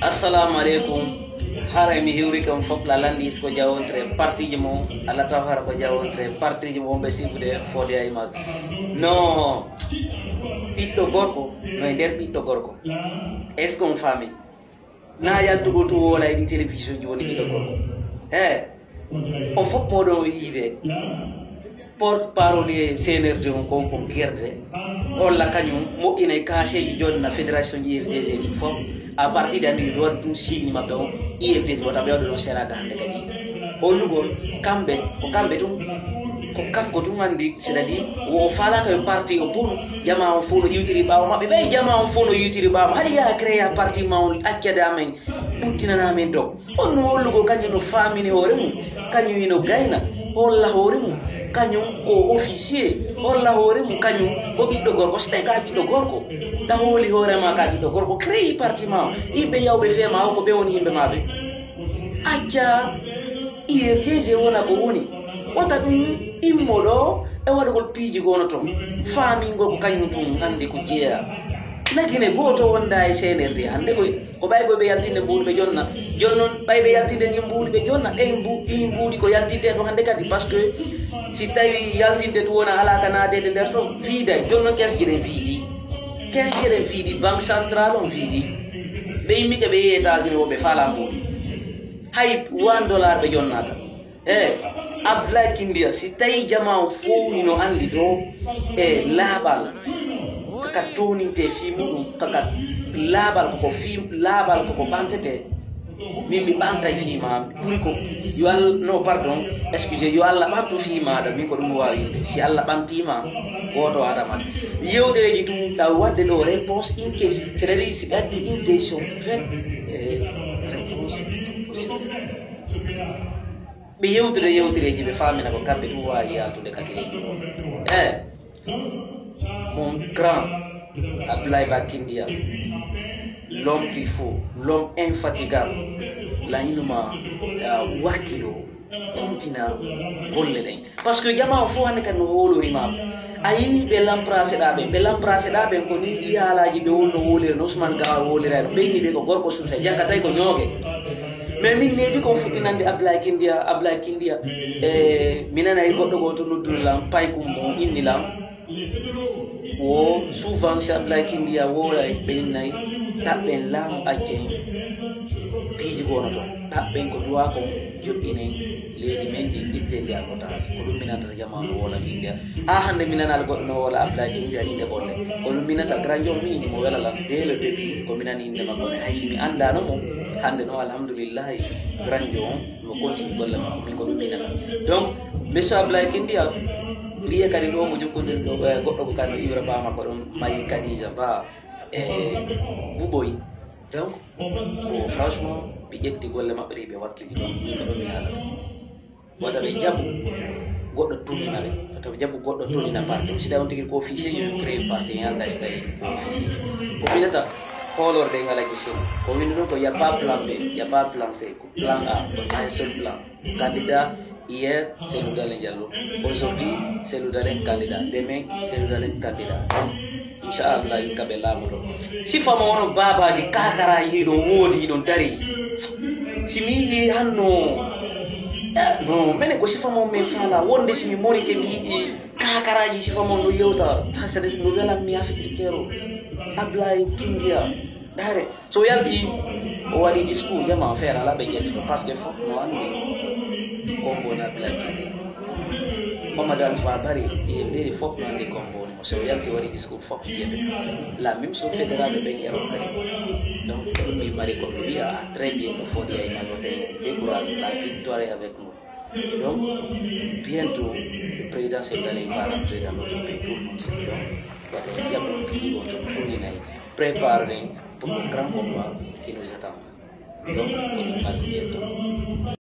Assalamu alaikum. Hara mi hiwri kam fop la landis ko jawontre parti mo ala tawhara ko jawontre parti mo be sibude fodi ay mag no ɓiɗɗo gorko no e nder ɓiɗɗo gorko est ce qu'on famille na yaltugol to wola e ɗi télévision ji woni ɓiɗɗo gorko on fop moɗon yiide porte parole CNRD on kon guerde olla kañum moƴƴina kaseji jonna fédération ji IFDG ɗi fof à partir d'andi ɗo waɗi ɗum signe maɓɓe o IFDG wota ɓe waɗa ɗon serade hande kadi o lugol kamɓe ko kamɓe tum ko kanko tum andi c'est à dire o falaka ɓe parti o pour jama on fof no yiwtiri ɓawo maɓɓe ɓay jama on fof no yiwtiri ɓawo haɗa ya créa parti ma on accade amen ɓuttinanamen dog on no hollugol kañum no famini hoore mum kañum ino gayna holla hoore mum kañum o officier holla hoore mum kañum o ɓiɗɗo gorko so tawi ka ɓiɗɗo gorko ɗa hooli hoorema ka ɓiɗɗo gorko créi parti ma o yimɓe yawɓe feema o ko ɓe woni yimɓe maɓe acca IFDG wona ko woni wata ɗum immoɗo e waɗugol piiji gono toon famingol ko kañum tum hande ko jeeya nagine goto wonda e CNRD hande ko ɓay koye ɓe yaltinde mbuuɗi ɓe jonna jonnon ɓay ɓe yaltinde ni mbuuɗi ɓe jonna ɗin mbuuɗi ko yaltinde ɗo hande kadi par ce que si tawi yaltinde ɗum wona ala ka naadede nder toon fiiday jonnon kesji ɗen fiidi banque centrale on fiidi ɓe yimmiɓe ɓe yehi États-Unis o ɓe faala mbuuɗi hay $1 ɓe jonnata Abdoulaye Kindia si tawi jama o fowni no andi ɗo e laaɓal kaka towninte fi muɗum kaka laaɓal koko ɓantete min mi ɓantay fima ɓuri ko yo Allah no pardon excusez yo Allah ɓantu fimaɗa min ko ɗum wawinde si Allah ɓantima goto adama yewɗereji ɗum ɗa wadde ɗo réponse une question c'est à dire si ɓe addi une question faite réponse ɓe yewtireji ɓe famina ko kamɓe ɗum wawi yaltude kakireji o mon grand Abdoulaye Kindia, l'homme qu'il faut, l'homme infatigable, l'anima wakilo, continua golle len. Parce que jama fo hande kan wolo imam. Ayi be lamprase daɓe ko ni yalaji ɓe wonno wolire no Ousmane Gawa wolire no ɓeyni ɓe ko gorko suusa jangga tawi ko ñoogue mais min neeɓi kon fuɗɗinande Abdoulaye Kindia mi nanayi goɗɗo goto noddunolam paykummo innilam wo souvent si Abdoulaye Kindia woray ɓeynayi ɗaɓɓen laamu accen piiji gono toon ɗaɓɓen ko duwa kon joɓɓinen leydi men ɗi ɗiɗde ndi almotage ko ɗum minatata jamanu wola Kindia hande minanal goɗɗo no wola Abdoulaye Kindia inde bonde ko ɗum minata grand jom mi mo welalam dès le début ko minani inde makko ne haysi mi andano mo hande no alhamdoulillahi grand jom mo continue golle makko min ko ɗum minata donc monsieur Abdoulaye Kindia wiye kadi ɗo mo jokkodir ɗo goɗɗo ko kadi Ibra Bama ko ɗon mayi Kadija Ba e Buboy donc franchement ɓe ƴetti golle maɓɓe ɗe ɓe wakkili ɗon min ko ɗon mi haalata wata ɓe jaabu goɗɗo tonina ɓe wata ɓe jaabu goɗɗo tonina parti si tawi on tigui ko officier yo créé parti yalda si tawi ko officier ko minata hoolorde ngala gisel ko windi ɗon ko y a pas plan B y a pas plan C ko plan A a un seul plan candidat. Hier, c'est Loudalen Diallo. Aujourd'hui, c'est Loudalen candidat. Demain, c'est Loudalen candidat. Inch'Allah, il y a si fama wono babaji kakara hiɗo woodi hiɗo dari si mi yiɗi hanno no mene ko sifamo min fala wonde si mi moni ke mi yiɗi kakaraji sifamo no yewta tasade no welam mi yafiɗi kero Abdoulaye Kindia dare so yalti o waɗi discours jama feere ala ɓe ƴetti to par ce que fof no andi kombona Abdoulaye Kindia Mamadou Alpha Bari e nderi fof no andi komboni mo so yalti waɗi discours fof ƴette la même chose fédéral ɓe yero kadi donc ɗum mi mari ko mi wiya à très bien no fodi ay malote décourage la victoire est avec nous donc bientôt le président c'est d'aller par entrer dans notre pays tout le monde sait donc wata jaɓɓo piiɗo to toninayi préparer pour le grand combat qui nous attend donc on est bientôt